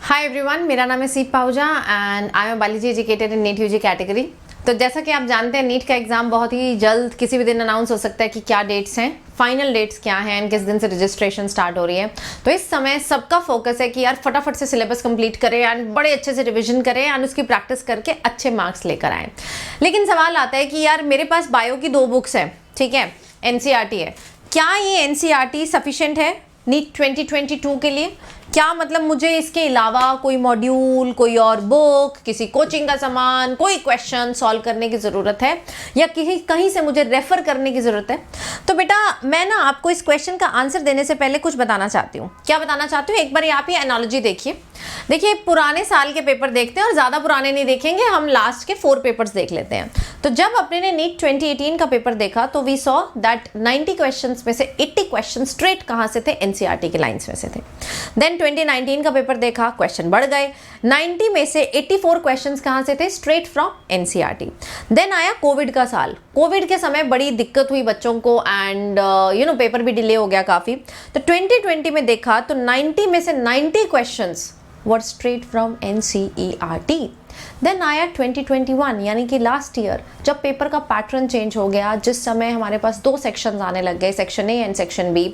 Hi everyone, मेरा नाम है Seep Pahuja and I am biology educated in NEET UG category. तो जैसा कि आप जानते हैं, नीट का एग्ज़ाम बहुत ही जल्द किसी भी दिन अनाउंस हो सकता है कि क्या डेट्स हैं, फाइनल डेट्स क्या हैं एंड किस दिन से रजिस्ट्रेशन स्टार्ट हो रही है। तो इस समय सबका फोकस है कि यार फटाफट से सिलेबस कंप्लीट करें एंड बड़े अच्छे से रिविजन करें एंड उसकी प्रैक्टिस करके अच्छे मार्क्स लेकर आएँ। लेकिन सवाल आता है कि यार मेरे पास बायो की 2 बुक्स हैं, ठीक है, एनसीईआरटी है, क्या ये एनसीईआरटी सफिशिएंट है नीट 2022 के लिए? क्या मतलब मुझे इसके अलावा कोई मॉड्यूल, कोई और बुक, किसी कोचिंग का सामान, कोई क्वेश्चन सॉल्व करने की ज़रूरत है या कहीं से मुझे रेफर करने की ज़रूरत है? तो बेटा मैं ना आपको इस क्वेश्चन का आंसर देने से पहले कुछ बताना चाहती हूँ। क्या बताना चाहती हूँ? एक बार आप ये एनालॉजी देखिए। देखिए, पुराने साल के पेपर देखते हैं और ज़्यादा पुराने नहीं देखेंगे, हम लास्ट के 4 पेपर्स देख लेते हैं। तो जब अपने ने नीट 2018 का पेपर देखा तो वी सॉ दैट 90 क्वेश्चंस में से 80 क्वेश्चन स्ट्रेट कहाँ से थे? एनसीईआरटी के लाइंस में से थे। देन 2019 का पेपर देखा, क्वेश्चन बढ़ गए, 90 में से 84 क्वेश्चंस कहाँ से थे? Straight from NCERT. देन आया कोविड का साल। कोविड के समय बड़ी दिक्कत हुई बच्चों को एंड पेपर भी डिले हो गया काफ़ी। तो 2020 में देखा तो 90 में से 90 questions were straight from NCERT. Then आया 2021 यानी कि लास्ट ईयर, जब पेपर का पैटर्न चेंज हो गया, जिस समय हमारे पास 2 सेक्शंस आने लग गए, section A and section B,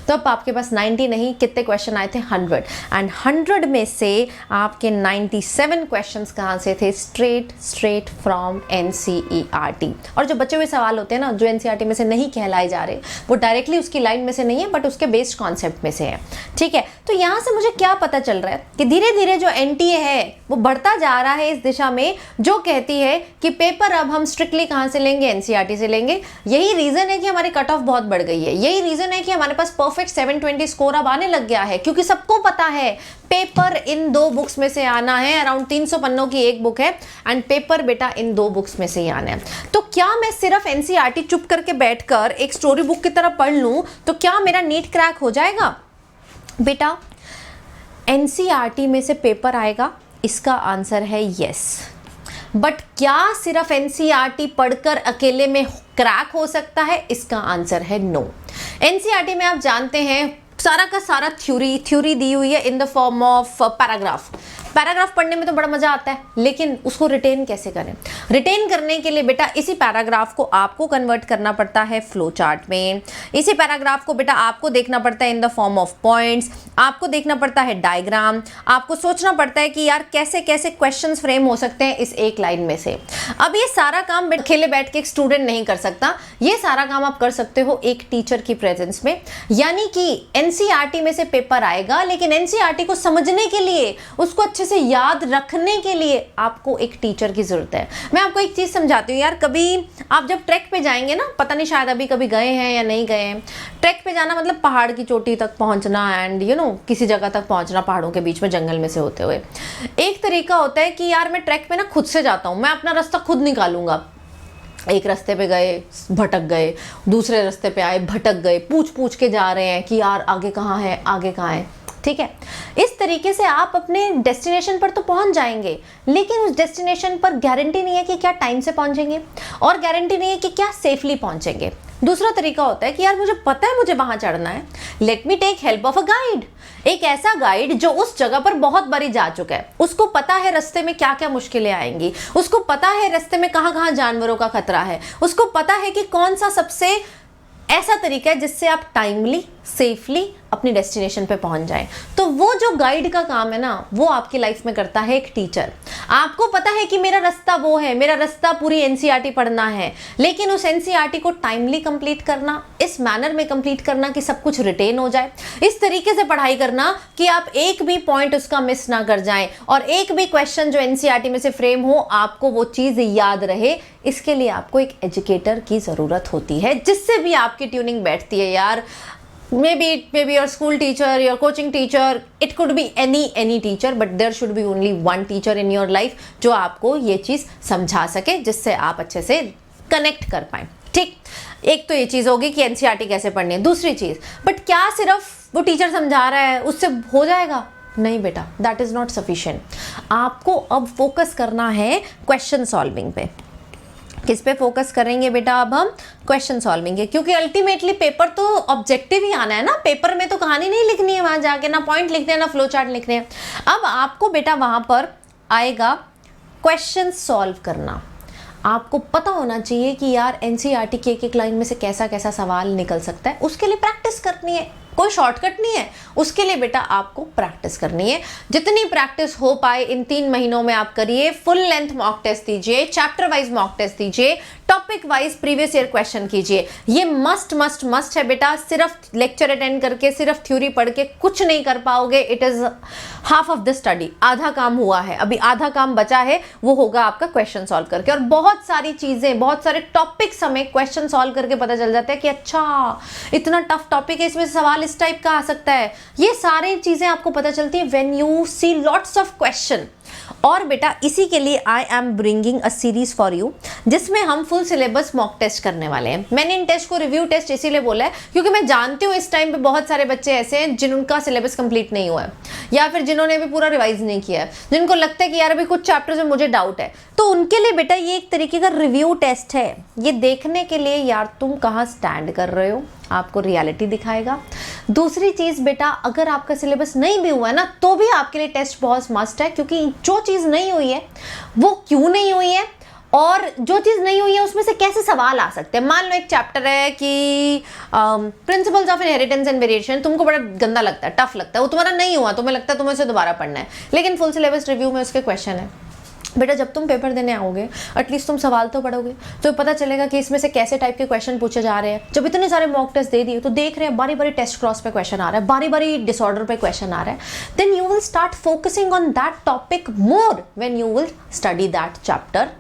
तब आपके पास 90 नहीं, कितने क्वेश्चन आए थे? 100 एंड 100 में से आपके 97 क्वेश्चंस कहाँ से थे? Straight from NCERT. और जो बचे हुए सवाल होते हैं ना, जो एनसीईआरटी में से नहीं कहलाए जा रहे, वो डायरेक्टली उसकी लाइन में से नहीं है बट उसके बेस्ड कॉन्सेप्ट में से है, ठीक है। तो यहाँ से मुझे क्या पता चल रहा है कि धीरे धीरे जो एनटीए है वो बढ़ता जा रहा है इस दिशा में, जो कहती है कि पेपर अब हम स्ट्रिक्टली कहां से लेंगे? एनसीईआरटी से लेंगे। यही रीजन है कि हमारी कट ऑफ बहुत बढ़ गई है, यही रीजन है कि हमारे पास परफेक्ट 720 स्कोर अब आने लग गया है, क्योंकि सबको पता है पेपर इन 2 बुक्स में से आना है। अराउंड 300 पन्नों की एक बुक है एंड पेपर बेटा इन 2 बुक्स में से ही आना है। तो क्या मैं सिर्फ एनसीईआरटी चुप करके बैठकर एक स्टोरी बुक की तरह पढ़ लूं तो क्या मेरा नीट क्रैक हो जाएगा? बेटा एनसीईआरटी में से पेपर आएगा, इसका आंसर है यस। बट क्या सिर्फ एनसीईआरटी पढ़कर अकेले में क्रैक हो सकता है? इसका आंसर है नो। एनसीईआरटी में आप जानते हैं सारा का सारा थ्योरी दी हुई है in the form of paragraph पढ़ने में तो बड़ा मजा आता है, लेकिन उसको रिटेन कैसे करें? रिटेन करने के लिए बेटा इसी पैराग्राफ को आपको कन्वर्ट करना पड़ता है फ्लो चार्ट में। इसी पैराग्राफ को बेटा आपको देखना पड़ता है in the form of points, आपको देखना पड़ता है डायग्राम, आपको सोचना पड़ता है कि यार कैसे कैसे क्वेश्चंस फ्रेम हो सकते हैं इस एक लाइन में से। अब ये सारा काम अकेले बैठ के एक स्टूडेंट नहीं कर सकता, ये सारा काम आप कर सकते हो एक टीचर की प्रेजेंस में। यानी कि एनसीईआरटी में से पेपर आएगा, लेकिन एनसीईआरटी को समझने के लिए, उसको अच्छे से याद रखने के लिए आपको एक टीचर की जरूरत है। मैं आपको एक चीज समझाती हूँ यार, कभी आप जब ट्रैक पे जाएंगे ना, पता नहीं शायद अभी कभी गए हैं या नहीं गए हैं, ट्रैक पे जाना मतलब पहाड़ की चोटी तक पहुंचना एंड किसी जगह तक पहुंचना, पहाड़ों के बीच में जंगल में से होते हुए। एक तरीका होता है कि यार मैं ट्रैक पे ना खुद से जाता हूँ, मैं अपना रास्ता खुद निकालूंगा। एक रास्ते पे गए, भटक गए, दूसरे रास्ते पे आए, भटक गए, पूछ के जा रहे हैं कि यार आगे कहाँ है, आगे कहाँ है, ठीक है। इस तरीके से आप अपने डेस्टिनेशन पर तो पहुंच जाएंगे, लेकिन उस डेस्टिनेशन पर गारंटी नहीं है कि क्या टाइम से पहुंचेंगे और गारंटी नहीं है कि क्या सेफली पहुंचेंगे। दूसरा तरीका होता है कि यार मुझे पता है मुझे वहां चढ़ना है, let me take help of a guide. एक ऐसा गाइड जो उस जगह पर बहुत बारी जा चुका है, उसको पता है रास्ते में क्या क्या मुश्किलें आएंगी, उसको पता है रास्ते में कहाँ कहाँ जानवरों का खतरा है, उसको पता है कि कौन सा सबसे ऐसा तरीका है जिससे आप टाइमली सेफली अपनी डेस्टिनेशन पे पहुंच जाएं। तो वो जो गाइड का काम है ना, वो आपकी लाइफ में करता है एक टीचर। आपको पता है कि मेरा रास्ता वो है, मेरा रास्ता पूरी एनसीईआरटी पढ़ना है, लेकिन उस एनसीईआरटी को टाइमली कंप्लीट करना, इस मैनर में कंप्लीट करना कि सब कुछ रिटेन हो जाए, इस तरीके से पढ़ाई करना कि आप एक भी पॉइंट उसका मिस ना कर जाएं और एक भी क्वेश्चन जो एनसीईआरटी में से फ्रेम हो आपको वो चीज याद रहे। इसके लिए आपको एक एजुकेटर की जरूरत होती है, जिससे भी आपकी ट्यूनिंग बैठती है यार। maybe your school teacher, your coaching teacher, it could be any teacher, but there should be only one teacher in your life जो आपको ये चीज़ समझा सके, जिससे आप अच्छे से कनेक्ट कर पाएं, ठीक। एक तो ये चीज़ होगी कि एनसीईआरटी कैसे पढ़नी है। दूसरी चीज़, बट क्या सिर्फ वो टीचर समझा रहा है उससे हो जाएगा? नहीं बेटा, दैट इज़ नॉट सफिशिएंट। आपको अब फोकस करना है क्वेश्चन सॉल्विंग पे। किस पे फोकस करेंगे बेटा अब हम? क्वेश्चन सॉल्विंग है, क्योंकि अल्टीमेटली पेपर तो ऑब्जेक्टिव ही आना है ना, पेपर में तो कहानी नहीं लिखनी है वहां जाके, ना पॉइंट लिखने हैं ना फ्लो चार्ट लिखने हैं। अब आपको बेटा वहां पर आएगा क्वेश्चन सॉल्व करना। आपको पता होना चाहिए कि यार एनसीईआरटी की एक लाइन में से कैसा कैसा सवाल निकल सकता है, उसके लिए प्रैक्टिस करनी है, कोई शॉर्टकट नहीं है, उसके लिए बेटा आपको प्रैक्टिस करनी है। जितनी प्रैक्टिस हो पाए इन 3 महीनों में आप करिए। फुल लेंथ मॉक टेस्ट दीजिए, चैप्टर वाइज मॉक टेस्ट दीजिए, topic wise previous year question कीजिए। ये मस्ट मस्ट मस्ट है बेटा। सिर्फ लेक्चर अटेंड करके, सिर्फ थ्योरी पढ़ के कुछ नहीं कर पाओगे। It is half of the study, आधा काम हुआ है, अभी आधा काम बचा है, वो होगा आपका क्वेश्चन सॉल्व करके। और बहुत सारी चीजें, बहुत सारे टॉपिक्स हमें क्वेश्चन सॉल्व करके पता चल जाता है कि अच्छा इतना टफ टॉपिक है, इसमें सवाल इस टाइप का आ सकता है। ये सारी चीजें आपको पता चलती है when you see lots of question. और बेटा इसी के लिए I am bringing a series for you, जिसमें हम फुल सिलेबस मॉक टेस्ट करने वाले हैं। मैंने इन टेस्ट को रिव्यू टेस्ट इसीलिए बोला है क्योंकि मैं जानती हूँ इस टाइम पे बहुत सारे बच्चे ऐसे हैं जिनका सिलेबस कंप्लीट नहीं हुआ है, या फिर जिन्होंने अभी पूरा रिवाइज नहीं किया है, जिनको लगता है कि यार अभी कुछ चैप्टर्स में मुझे डाउट है। तो उनके लिए बेटा ये एक तरीके का रिव्यू टेस्ट है, ये देखने के लिए यार तुम कहाँ स्टैंड कर रहे हो, आपको रियलिटी दिखाएगा। दूसरी चीज बेटा, अगर आपका सिलेबस नहीं भी हुआ है ना, तो भी आपके लिए टेस्ट बहुत मस्ट है, क्योंकि जो चीज नहीं हुई है वो क्यों नहीं हुई है, और जो चीज नहीं हुई है उसमें से कैसे सवाल आ सकते हैं। मान लो एक चैप्टर है कि principles of inheritance and variation, तुमको बड़ा गंदा लगता है, टफ लगता है, वो तुम्हारा नहीं हुआ, तुम्हें लगता है तुम्हें उसे दोबारा पढ़ना है, लेकिन फुल सिलेबस रिव्यू में उसके क्वेश्चन है। बेटा जब तुम पेपर देने आओगे एटलीस्ट तुम सवाल तो पढ़ोगे, तो पता चलेगा कि इसमें से कैसे टाइप के क्वेश्चन पूछे जा रहे हैं। जब इतने सारे मॉक टेस्ट दे दिए तो देख रहे हैं बारी बारी टेस्ट क्रॉस पे क्वेश्चन आ रहा है, बारी बारी डिसऑर्डर पे क्वेश्चन आ रहा है, then you will start focusing on that topic more when you will study that chapter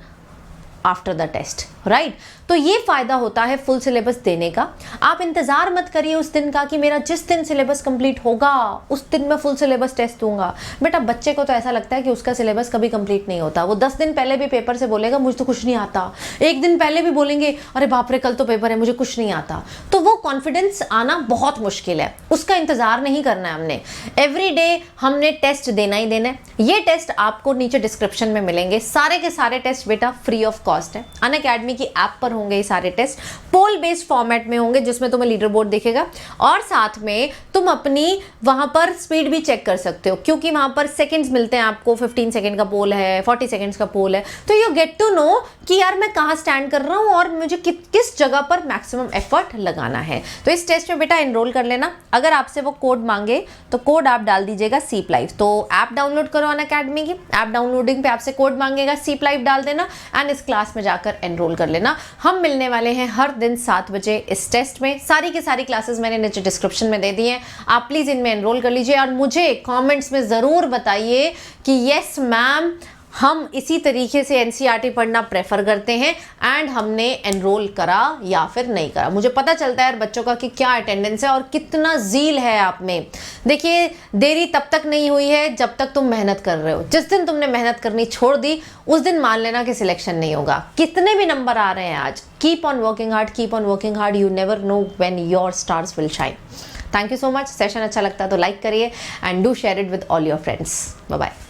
after the test, right. तो ये फायदा होता है फुल सिलेबस देने का। आप इंतजार मत करिए उस दिन का कि मेरा जिस दिन सिलेबस कंप्लीट होगा उस दिन मैं फुल सिलेबस टेस्ट दूंगा। बेटा बच्चे को तो ऐसा लगता है कि उसका सिलेबस कभी कंप्लीट नहीं होता। वो 10 दिन पहले भी पेपर से बोलेगा मुझे तो कुछ नहीं आता, एक दिन पहले भी बोलेंगे अरे बाप रे कल तो पेपर है मुझे कुछ नहीं आता। तो वो कॉन्फिडेंस आना बहुत मुश्किल है, उसका इंतजार नहीं करना है हमने। एवरी डे हमने टेस्ट देना ही देना है। ये टेस्ट आपको नीचे डिस्क्रिप्शन में मिलेंगे, सारे के सारे टेस्ट बेटा फ्री ऑफ कॉस्ट है। अनअकैडमी की ऐप पर होंगे ये सारे टेस्ट, पोल बेस्ड फॉर्मेट में होंगे जिसमें तुम्हें लीडर बोर्ड दिखेगा, और साथ में तुम अपनी वहां पर स्पीड भी चेक कर सकते हो, क्योंकि वहां पर सेकंड्स मिलते हैं आपको। 15 सेकंड का पोल है, 40 सेकंड्स का पोल है, तो यू गेट टू नो कि यार मैं कहाँ स्टैंड कर रहा हूँ और मुझे किस जगह पर मैक्सिमम एफर्ट लगाना है। तो इस टेस्ट में बेटा एनरोल कर लेना। अगर आपसे वो कोड मांगे तो कोड आप डाल दीजिएगा सीप लाइव। तो ऐप डाउनलोड करो अनअकैडमी की, ऐप डाउनलोडिंग पे आपसे कोड मांगेगा, सीप लाइव डाल देना एंड इस क्लास में जाकर एनरोल कर लेना। हम मिलने वाले हैं हर दिन 7 बजे इस टेस्ट में। सारी की सारी क्लासेस मैंने नीचे डिस्क्रिप्शन में दे दी हैं, आप प्लीज इनमें एनरोल कर लीजिए और मुझे कमेंट्स में जरूर बताइए कि यस मैम हम इसी तरीके से एनसीईआरटी पढ़ना प्रेफर करते हैं एंड हमने एनरोल करा या फिर नहीं करा। मुझे पता चलता है यार बच्चों का कि क्या अटेंडेंस है और कितना ज़ील है आप में। देखिए देरी तब तक नहीं हुई है जब तक तुम मेहनत कर रहे हो। जिस दिन तुमने मेहनत करनी छोड़ दी उस दिन मान लेना कि सिलेक्शन नहीं होगा। कितने भी नंबर आ रहे हैं आज, keep on working hard, keep on working hard, you never know when your stars will shine. Thank you so much. Session अच्छा लगता है तो लाइक करिए and do share it with all your friends. Bye bye.